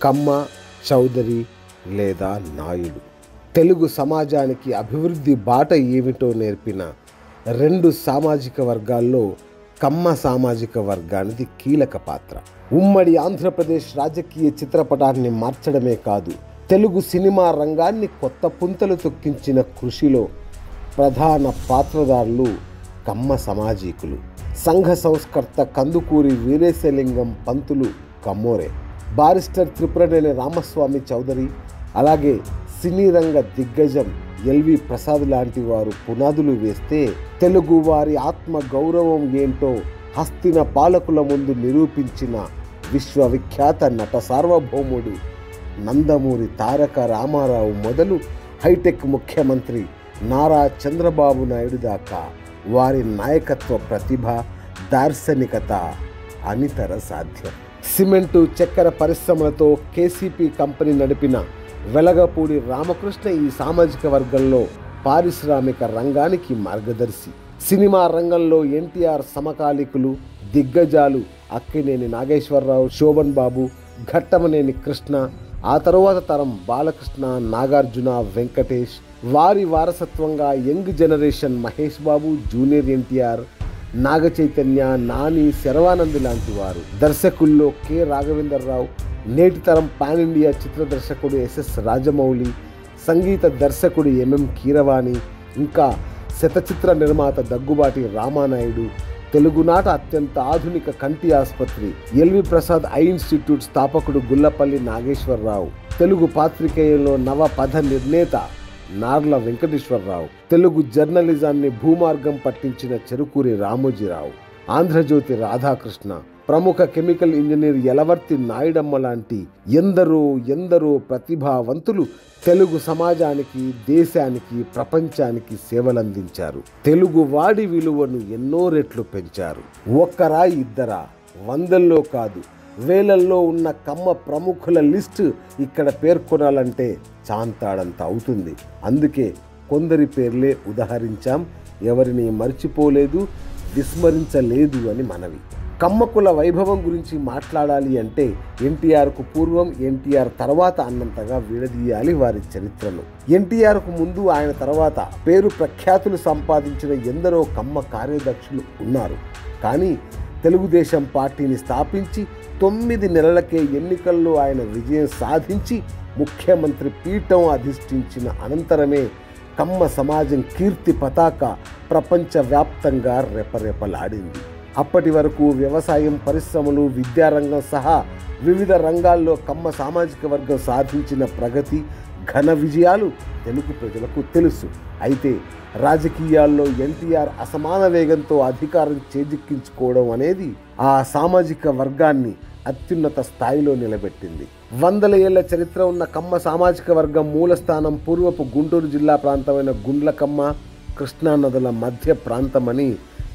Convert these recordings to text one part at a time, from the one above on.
కమ్మ, చౌదరి లేదా నాయుడు. తెలుగు సమాజానికి అభివృద్ధి బాట ఏమిటో నేర్పిన రెండు సామాజిక వర్గాల్లో కమ్మ సామాజిక వర్గానిది కీలక పాత్ర. ఉమ్మడి ఆంధ్రప్రదేశ్ రాజకీయ చిత్రపటాన్ని మార్చడమే కాదు, తెలుగు సినిమా రంగాన్ని కొత్త పుంతలు తొక్కించిన కృషిలో ప్రధాన పాత్రధారులు కమ్మ సామాజికులు. సంఘ సంస్కర్త కందుకూరి వీరేశలింగం పంతులు కమ్మోరే, బారిస్టర్ త్రిపురనేని రామస్వామి చౌదరి, అలాగే సినీ రంగ దిగ్గజం ఎల్వి ప్రసాద్ లాంటి వారు పునాదులు వేస్తే తెలుగు వారి ఆత్మ గౌరవం ఏంటో హస్తిన పాలకుల ముందు నిరూపించిన విశ్వవిఖ్యాత నట సార్వభౌముడు నందమూరి తారక రామారావు మొదలు హైటెక్ ముఖ్యమంత్రి నారా చంద్రబాబు నాయుడు దాకా వారి నాయకత్వ ప్రతిభ, దార్శనికత అనితర సాధ్యం. సిమెంటు, చక్కెర పరిశ్రమలతో కేసీపీ కంపెనీ నడిపిన వెలగపూడి రామకృష్ణ ఈ సామాజిక వర్గంలో పారిశ్రామిక రంగానికి మార్గదర్శి. సినిమా రంగంలో ఎన్టీఆర్ సమకాలీకులు దిగ్గజాలు అక్కినేని నాగేశ్వరరావు, శోభన్ బాబు, ఘట్టమనేని కృష్ణ, ఆ తరువాత తరం బాలకృష్ణ, నాగార్జున, వెంకటేష్, వారి వారసత్వంగా young generation Mahesh Babu, junior NTR, Naga Chaitanya, Nani, Sharwanand లాంటి వారు. దర్శకుల్లో కె రాఘవేంద్రరావు, నేటి తరం పాన్ ఇండియా చిత్ర దర్శకుడు ఎస్ఎస్ రాజమౌళి, సంగీత దర్శకుడు ఎంఎం కీరవాణి, ఇంకా శతచిత్ర నిర్మాత దగ్గుబాటి రామానాయుడు, తెలుగునాట అత్యంత ఆధునిక కంటి ఆసుపత్రి ఎల్వి ప్రసాద్ ఐ ఇన్స్టిట్యూట్ స్థాపకుడు గుల్లపల్లి నాగేశ్వరరావు, తెలుగు పాత్రికేయంలో నవ పథ నిర్ణేత నార్ల వెంకటేశ్వరరావు, తెలుగు జర్నలిజాన్ని భూమార్గం పట్టించిన చెరుకూరి రామోజీరావు, ఆంధ్రజ్యోతి రాధాకృష్ణ, ప్రముఖ కెమికల్ ఇంజనీర్ యలవర్తి నాయుడమ్మ లాంటి ఎందరో ప్రతిభావంతులు తెలుగు సమాజానికి, దేశానికి, ప్రపంచానికి సేవలందించారు. తెలుగు వాడి విలువను ఎన్నో రెట్లు పెంచారు. ఒక్కరా ఇద్దరా, వందల్లో కాదు వేలల్లో ఉన్న కమ్మ ప్రముఖుల లిస్టు ఇక్కడ పేర్కొనాలంటే చాంతాడంత అవుతుంది. అందుకే కొందరి పేర్లే ఉదహరించాం, ఎవరిని మర్చిపోలేదు, విస్మరించలేదు అని మనవి. కమ్మకుల వైభవం గురించి మాట్లాడాలి అంటే ఎన్టీఆర్కు పూర్వం, ఎన్టీఆర్ తర్వాత అన్నంతగా విడదీయాలి వారి చరిత్రను. ఎన్టీఆర్కు ముందు, ఆయన తర్వాత పేరు ప్రఖ్యాతులు సంపాదించిన ఎందరో కమ్మ కార్యదక్షులు ఉన్నారు. కానీ తెలుగుదేశం పార్టీని స్థాపించి 9 నెలలకే ఎన్నికల్లో ఆయన విజయం సాధించి ముఖ్యమంత్రి పీఠం అధిష్ఠించిన అనంతరమే కమ్మ సమాజం కీర్తి పతాక ప్రపంచవ్యాప్తంగా రెపరెపలాడింది. అప్పటి వరకు వ్యవసాయం, పరిశ్రమలు, విద్యారంగం సహా వివిధ రంగాల్లో కమ్మ సామాజిక వర్గం సాధించిన ప్రగతి, ఘన విజయాలు తెలుగు ప్రజలకు తెలుసు. అయితే రాజకీయాల్లో ఎన్టీఆర్ అసమాన వేగంతో అధికారం చేజిక్కించుకోవడం అనేది ఆ సామాజిక వర్గాన్ని అత్యున్నత స్థాయిలో నిలబెట్టింది. 100 ఏళ్ల చరిత్ర ఉన్న కమ్మ సామాజిక వర్గం మూలస్థానం పూర్వపు గుంటూరు జిల్లా ప్రాంతమైన గుండ్లకమ్మ, కృష్ణానదుల మధ్య ప్రాంతమని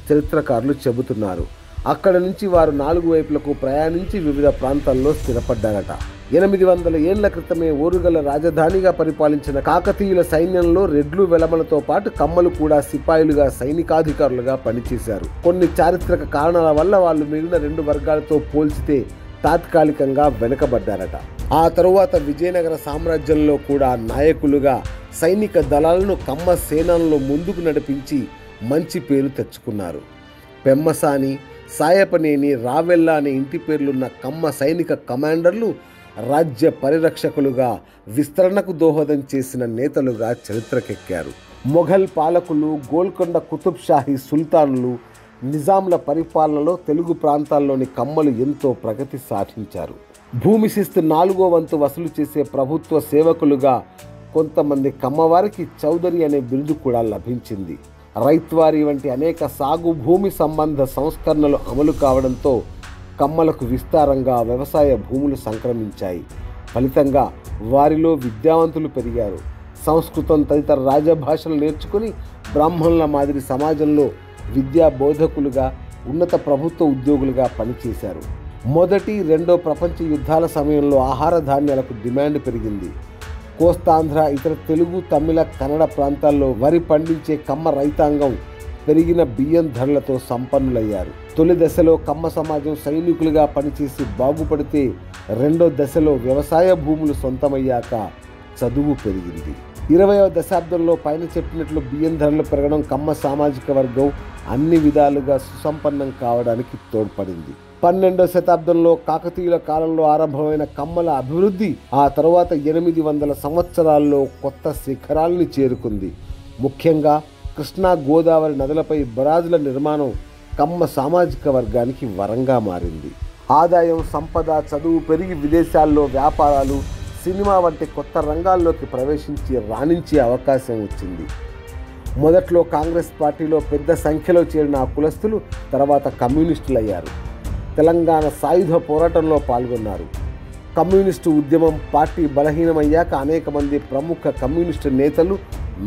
చరిత్రకారులు చెబుతున్నారు. అక్కడ నుంచి వారు 4 వైపులకు ప్రయాణించి వివిధ ప్రాంతాల్లో స్థిరపడ్డారట. 800 ఏళ్ల క్రితమే ఓరుగల రాజధానిగా పరిపాలించిన కాకతీయుల సైన్యంలో రెడ్లు, వెలమలతో పాటు కమ్మలు కూడా సిపాయిలుగా, సైనికాధికారులుగా పనిచేశారు. కొన్ని చారిత్రక కారణాల వల్ల వాళ్ళు మిగిలిన 2 వర్గాలతో పోల్చితే తాత్కాలికంగా వెనుకబడ్డారట. ఆ తరువాత విజయనగర సామ్రాజ్యంలో కూడా నాయకులుగా సైనిక దళాలను కమ్మ సేనల్లో ముందుకు నడిపించి మంచి పేరు తెచ్చుకున్నారు. పెమ్మసాని, సాయపనేని, రావెల్ల అనే ఇంటి పేర్లున్న కమ్మ సైనిక కమాండర్లు రాజ్య పరిరక్షకులుగా, విస్తరణకు దోహదం చేసిన నేతలుగా చరిత్రకెక్కారు. మొఘల్ పాలకులు, గోల్కొండ కుతుబ్ షాహీ సుల్తానులు, నిజాంల పరిపాలనలో తెలుగు ప్రాంతాల్లోని కమ్మలు ఎంతో ప్రగతి సాధించారు. భూమి శిస్తు 4వ వంతు వసూలు చేసే ప్రభుత్వ సేవకులుగా కొంతమంది కమ్మవారికి చౌదరి అనే బిరుదు కూడా లభించింది. రైత్వారీ వంటి అనేక సాగు భూమి సంబంధ సంస్కరణలు అమలు కావడంతో కమ్మలకు విస్తారంగా వ్యవసాయ భూములు సంక్రమించాయి. ఫలితంగా వారిలో విద్యావంతులు పెరిగారు. సంస్కృతం తదితర రాజభాషలు నేర్చుకుని బ్రాహ్మణుల మాదిరి సమాజంలో విద్యా బోధకులుగా, ఉన్నత ప్రభుత్వ ఉద్యోగులుగా పనిచేశారు. మొదటి, రెండో ప్రపంచ యుద్ధాల సమయంలో ఆహార ధాన్యాలకు డిమాండ్ పెరిగింది. కోస్తాంధ్ర, ఇతర తెలుగు, తమిళ, కన్నడ ప్రాంతాల్లో వరి పండించే కమ్మ రైతాంగం పెరిగిన బియ్యం ధరలతో సంపన్నులయ్యారు. తొలి దశలో కమ్మ సమాజం సైనికులుగా పనిచేసి బాగుపడితే, రెండో దశలో వ్యవసాయ భూములు సొంతమయ్యాక చదువు పెరిగింది. 20వ దశాబ్దంలో పైన చెప్పినట్లు బియ్యం ధరలు పెరగడం కమ్మ సామాజిక వర్గం అన్ని విధాలుగా సుసంపన్నం కావడానికి తోడ్పడింది. 12వ శతాబ్దంలో కాకతీయుల కాలంలో ఆరంభమైన కమ్మల అభివృద్ధి ఆ తరువాత 800 సంవత్సరాల్లో కొత్త శిఖరాల్ని చేరుకుంది. ముఖ్యంగా కృష్ణా గోదావరి నదులపై బరాజుల నిర్మాణం కమ్మ సామాజిక వర్గానికి వరంగా మారింది. ఆదాయం, సంపద, చదువు పెరిగి విదేశాల్లో వ్యాపారాలు, సినిమా వంటి కొత్త రంగాల్లోకి ప్రవేశించి రాణించే అవకాశం వచ్చింది. మొదట్లో కాంగ్రెస్ పార్టీలో పెద్ద సంఖ్యలో చేరిన ఆ కులస్తులు తర్వాత కమ్యూనిస్టులయ్యారు. తెలంగాణ సాయుధ పోరాటంలో పాల్గొన్నారు. కమ్యూనిస్టు ఉద్యమం పార్టీ బలహీనమయ్యాక అనేక మంది ప్రముఖ కమ్యూనిస్టు నేతలు,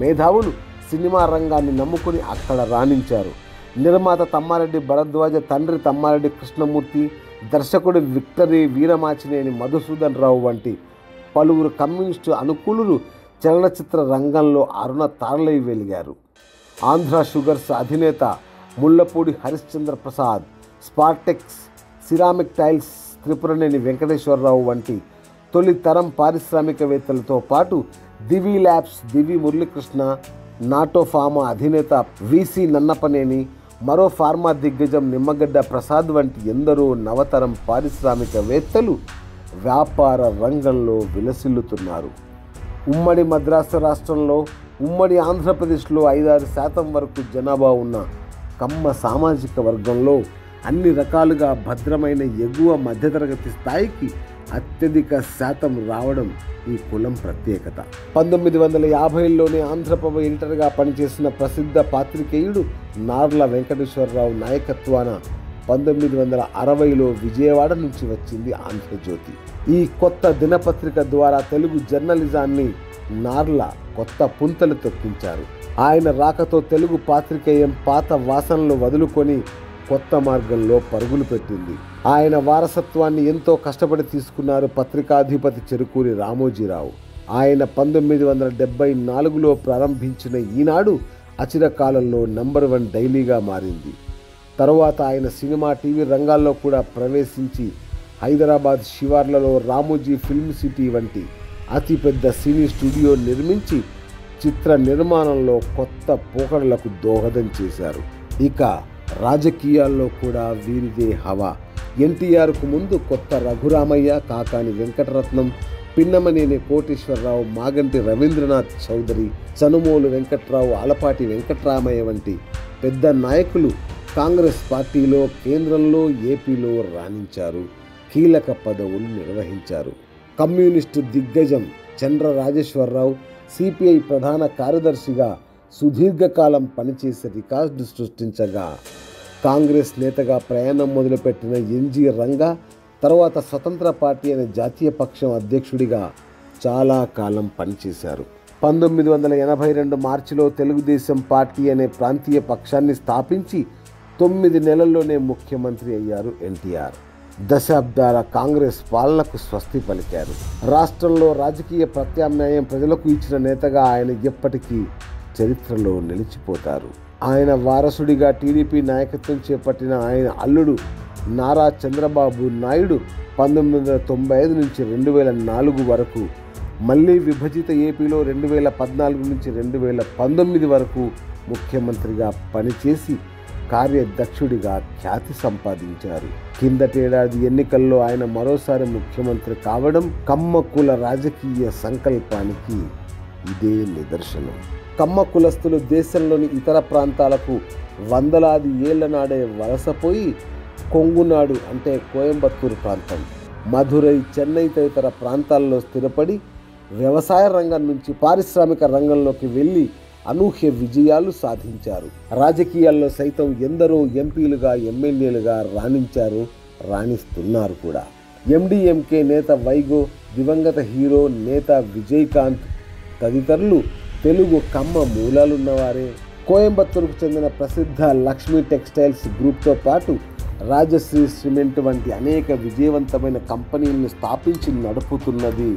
మేధావులు సినిమా రంగాన్ని నమ్ముకుని అక్కడ రాణించారు. నిర్మాత తమ్మారెడ్డి భరద్వాజ తండ్రి తమ్మారెడ్డి కృష్ణమూర్తి, దర్శకుడు విక్టరీ వీరమాచినేని మధుసూదన్ రావు వంటి పలువురు కమ్యూనిస్టు అనుకూలులు చలనచిత్ర రంగంలో అరుణ తారలై వెలిగారు. ఆంధ్ర షుగర్స్ అధినేత ముళ్లపూడి హరిశ్చంద్ర ప్రసాద్, స్పార్టెక్స్, సిరామిక్ టైల్స్ త్రిపురనేని వెంకటేశ్వరరావు వంటి తొలి తరం పారిశ్రామికవేత్తలతో పాటు దివి ల్యాబ్స్ దివి మురళీకృష్ణ, నాటో ఫార్మా అధినేత విసి నన్నపనేని, మరో ఫార్మా దిగ్గజం నిమ్మగడ్డ ప్రసాద్ వంటి ఎందరో నవతరం పారిశ్రామికవేత్తలు వ్యాపార రంగంలో విలసిల్లుతున్నారు. ఉమ్మడి మద్రాసు రాష్ట్రంలో, ఉమ్మడి ఆంధ్రప్రదేశ్లో 5-6% వరకు జనాభా ఉన్న కమ్మ సామాజిక వర్గంలో అన్ని రకాలుగా భద్రమైన ఎగువ మధ్యతరగతి స్థాయికి అత్యధిక శాతం రావడం ఈ కులం ప్రత్యేకత. 1950లోనే ఆంధ్రప్రభ ఎడిటర్గా పనిచేసిన ప్రసిద్ధ పాత్రికేయుడు నార్ల వెంకటేశ్వరరావు నాయకత్వాన 1960లో విజయవాడ నుంచి వచ్చింది ఆంధ్రజ్యోతి. ఈ కొత్త దినపత్రిక ద్వారా తెలుగు జర్నలిజాన్ని నార్ల కొత్త పుంతలు తొక్కించారు. ఆయన రాకతో తెలుగు పాత్రికేయం పాత వాసనలు వదులుకొని కొత్త మార్గంలో పరుగులు పెట్టింది. ఆయన వారసత్వాన్ని ఎంతో కష్టపడి తీసుకున్నారు పత్రికాధిపతి చెరుకూరి రామోజీరావు. ఆయన 1974లో ప్రారంభించిన ఈనాడు అచిరకాలంలో నంబర్ 1 డైలీగా మారింది. తరువాత ఆయన సినిమా, టీవీ రంగాల్లో కూడా ప్రవేశించి హైదరాబాద్ శివార్లలో రామోజీ ఫిల్మ్ సిటీ వంటి అతిపెద్ద సినీ స్టూడియో నిర్మించి చిత్ర నిర్మాణంలో కొత్త పోకడలకు దోహదం చేశారు. ఇక రాజకీయాల్లో కూడా వీరిదే హవా. ఎన్టీఆర్కు ముందు కొత్త రఘురామయ్య, కాకాని వెంకటరత్నం, పిన్నమనేని కోటేశ్వరరావు, మాగంటి రవీంద్రనాథ్ చౌదరి, చనుమోలు వెంకట్రావు, ఆలపాటి వెంకట్రామయ్య వంటి పెద్ద నాయకులు కాంగ్రెస్ పార్టీలో, కేంద్రంలో, ఏపీలో రాణించారు. కీలక పదవులు నిర్వహించారు. కమ్యూనిస్టు దిగ్గజం చంద్ర రాజేశ్వరరావు సిపిఐ ప్రధాన కార్యదర్శిగా సుదీర్ఘకాలం పనిచేసి రికార్డు సృష్టించగా, కాంగ్రెస్ నేతగా ప్రయాణం మొదలుపెట్టిన ఎన్జి రంగా తర్వాత స్వతంత్ర పార్టీ అనే జాతీయ పక్షం అధ్యక్షుడిగా చాలా కాలం పనిచేశారు. 1982 మార్చిలో తెలుగుదేశం పార్టీ అనే ప్రాంతీయ పక్షాన్ని స్థాపించి 9 నెలల్లోనే ముఖ్యమంత్రి అయ్యారు ఎన్టీఆర్. దశాబ్దాల కాంగ్రెస్ పాలనకు స్వస్తి పలికారు. రాష్ట్రంలో రాజకీయ ప్రత్యామ్నాయం ప్రజలకు ఇచ్చిన నేతగా ఆయన ఎప్పటికీ చరిత్రలో నిలిచిపోతారు. ఆయన వారసుడిగా టీడీపీ నాయకత్వం చేపట్టిన ఆయన అల్లుడు నారా చంద్రబాబు నాయుడు 1995 నుంచి 2004 వరకు, మళ్ళీ విభజిత ఏపీలో 2014 నుంచి 2019 వరకు ముఖ్యమంత్రిగా పనిచేసి కార్యదక్షుడిగా ఖ్యాతి సంపాదించారు. కిందటేడాది ఎన్నికల్లో ఆయన మరోసారి ముఖ్యమంత్రి కావడం కమ్మ కుల రాజకీయ సంకల్పానికి ఇదే నిదర్శనం. కమ్మ కులస్తులు దేశంలోని ఇతర ప్రాంతాలకు వందలాది ఏళ్ల నాడే వలసపోయి కొంగునాడు అంటే కోయంబత్తూరు ప్రాంతం, మధురై, చెన్నై తదితర ప్రాంతాల్లో స్థిరపడి వ్యవసాయ రంగం నుంచి పారిశ్రామిక రంగంలోకి వెళ్ళి అనూహ్య విజయాలు సాధించారు. రాజకీయాల్లో సైతం ఎందరో ఎంపీలుగా, ఎమ్మెల్యేలుగా రాణించారు, రాణిస్తున్నారు కూడా. ఎండిఎంకే నేత వైగో, దివంగత హీరో నేత విజయకాంత్ తదితరులు తెలుగు కమ్మ మూలాలున్నవారే. కోయంబత్తూరుకు చెందిన ప్రసిద్ధ లక్ష్మీ టెక్స్టైల్స్ గ్రూప్తో పాటు రాజశ్రీ సిమెంట్ వంటి అనేక విజయవంతమైన కంపెనీలను స్థాపించి నడుపుతున్నది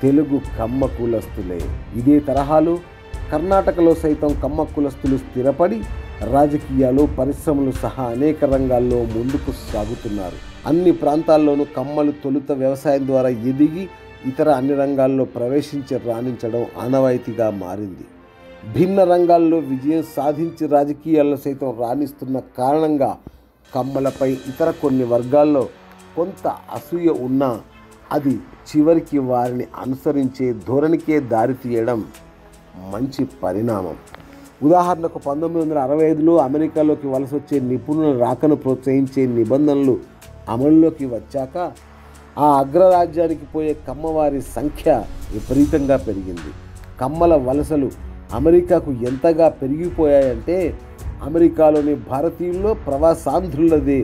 తెలుగు కమ్మ కులస్తులే. ఇదే తరహాలో కర్ణాటకలో సైతం కమ్మ కులస్తులు స్థిరపడి రాజకీయాలు, పరిశ్రమలు సహా అనేక రంగాల్లో ముందుకు సాగుతున్నారు. అన్ని ప్రాంతాల్లోనూ కమ్మలు తొలుత వ్యవసాయం ద్వారా ఎదిగి ఇతర అన్ని రంగాల్లో ప్రవేశించి రాణించడం ఆనవాయితీగా మారింది. భిన్న రంగాల్లో విజయం సాధించి రాజకీయాల్లో సైతం రాణిస్తున్న కారణంగా కమ్మలపై ఇతర కొన్ని వర్గాల్లో కొంత అసూయ ఉన్నా అది చివరికి వారిని అనుసరించే ధోరణికే దారితీయడం మంచి పరిణామం. ఉదాహరణకు 1965లో అమెరికాలోకి వలస వచ్చే నిపుణుల రాకను ప్రోత్సహించే నిబంధనలు అమల్లోకి వచ్చాక ఆ అగ్రరాజ్యానికి పోయే కమ్మవారి సంఖ్య విపరీతంగా పెరిగింది. కమ్మల వలసలు అమెరికాకు ఎంతగా పెరిగిపోయాయంటే అమెరికాలోని భారతీయుల్లో ప్రవాసాంధ్రులదే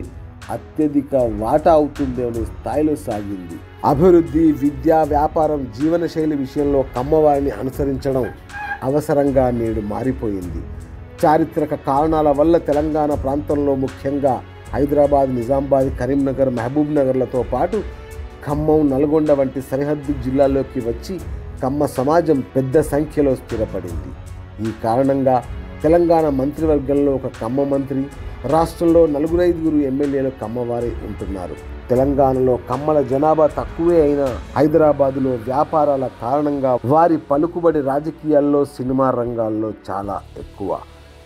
అత్యధిక వాటా అవుతుంది అనే స్థాయిలో సాగింది. అభివృద్ధి, విద్య, వ్యాపారం, జీవనశైలి విషయంలో కమ్మవారిని అనుసరించడం అవసరంగా నేడు మారిపోయింది. చారిత్రక కారణాల వల్ల తెలంగాణ ప్రాంతంలో ముఖ్యంగా హైదరాబాద్, నిజామాబాద్, కరీంనగర్, మహబూబ్ నగర్లతో పాటు ఖమ్మం, నల్గొండ వంటి సరిహద్దు జిల్లాల్లోకి వచ్చి కమ్మ సమాజం పెద్ద సంఖ్యలో స్థిరపడింది. ఈ కారణంగా తెలంగాణ మంత్రివర్గంలో ఒక కమ్మ మంత్రి, రాష్ట్రంలో 4-5 ఎమ్మెల్యేలు కమ్మవారే ఉంటున్నారు. తెలంగాణలో కమ్మల జనాభా తక్కువే అయినా హైదరాబాదులో వ్యాపారాల కారణంగా వారి పలుకుబడి రాజకీయాల్లో, సినిమా రంగాల్లో చాలా ఎక్కువ.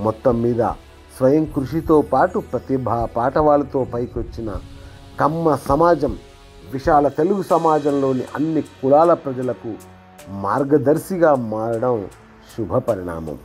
మొత్తం మీద స్వయం కృషితో పాటు ప్రతిభా పాటవాలతో పైకొచ్చిన కమ్మ సమాజం విశాల తెలుగు సమాజంలోని అన్ని కులాల ప్రజలకు మార్గదర్శిగా మారడం శుభ పరిణామం.